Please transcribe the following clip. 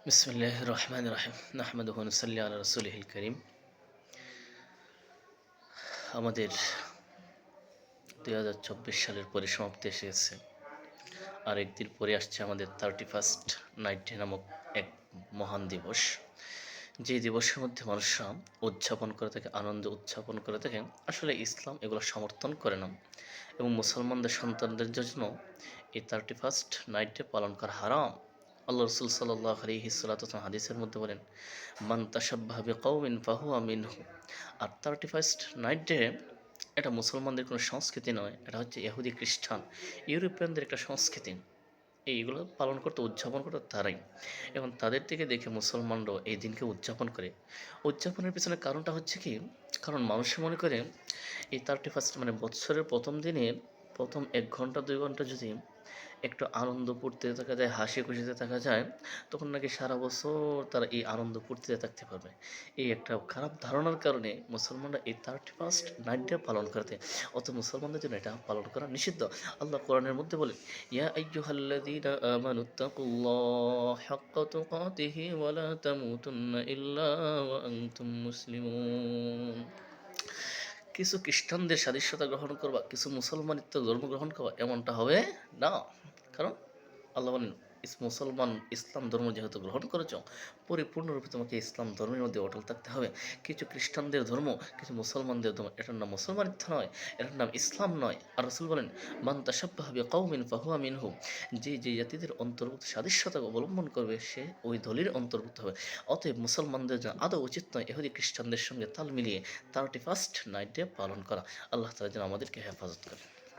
বিসমিল্লাহ রহমান রাহিম নাহমাদুহু ওয়া নুসাল্লি আলা রাসূলিহিল কারীম। আমাদের 2024 সালের পরিসমাপ্তি এসে গেছে। আর একদিন পরে আসছে আমাদের 31st নাইট ডে নামক এক মহান দিবস। যে দিবসের মধ্যে মানুষরা উদযাপন করে থাকে, আনন্দ উদযাপন করে থাকে। আসলে ইসলাম এগুলো সমর্থন করে না এবং মুসলমানদের সন্তানদের জন্য এই 31st নাইট ডে পালন করা হারাম। আল্লাহ রসুল সাল্লাল্লাহু আলাইহি ওয়াসাল্লাম হাদিসের মধ্যে বলেন, মান তাশাব্বাহা বিকওমিন ফাহুয়া মিনহুম। আর 31st নাইট ডে এটা মুসলমানদের কোনো সংস্কৃতি নয়, এটা হচ্ছে ইহুদি খ্রিস্টান ইউরোপিয়ানদের একটা সংস্কৃতি। এইগুলো পালন করতে উদযাপন করতে তারাই, এবং তাদের থেকে দেখে মুসলমানরাও এই দিনকে উদযাপন করে। উদযাপনের পিছনে কারণটা হচ্ছে কি, কারণ মানুষ মনে করে এই 31st মানে বছরের প্রথম দিনের প্রথম 1 ঘন্টা 2 ঘন্টা যদি একটু আনন্দ ফুর্তিতে থাকা যায়, হাসি খুশিতে থাকা যায়, তখন নাকি সারা বছর তারা এই আনন্দ ফুর্তিতে থাকতে পারবে। এই একটা খারাপ ধারণার কারণে মুসলমানরা এই 31st নাইট ডে পালন করতে, অত মুসলমানদের জন্য এটা পালন করা নিষিদ্ধ। আল্লাহ কোরআনের মধ্যে বলেন, ইয়া আইয়ুহাল্লাযীনা আমানুত্তাকুল্লাহা হাক্কা তুকাতিহি ওয়া লা তামুতুন্না ইল্লা ওয়া আনতুম মুসলিমুন। কিছু খ্রিস্টানদের স্বাধীনতা গ্রহণ করবা, কিছু মুসলমানিত্ব ধর্ম গ্রহণ করবা, এমনটা হবে না। কারণ আল্লাহ বলেন, মুসলমান ইসলাম ধর্ম যেহেতু গ্রহণ করেছ, পরিপূর্ণরূপে তোমাকে ইসলাম ধর্মের মধ্যে অটল থাকতে হবে। কিছু খ্রিস্টানদের ধর্ম, কিছু মুসলমানদের ধর্ম, এটার নাম মুসলমানিত্ব নয়, এটার নাম ইসলাম নয়। আর রাসূল বলেন, মান তাশাব্বাহা বিকওমিন ফাহুয়া মিনহুম। যে যে জাতিদের অন্তর্ভুক্ত সাদৃশ্যতা অবলম্বন করবে, সে ওই দলের অন্তর্ভুক্ত হবে। অতএব মুসলমানদের জন্য আদৌ উচিত নয় এহুদি খ্রিস্টানদের সঙ্গে তাল মিলিয়ে 31st নাইট ডে পালন করা। আল্লাহ তাআলা যেন আমাদেরকে হেফাজত করে।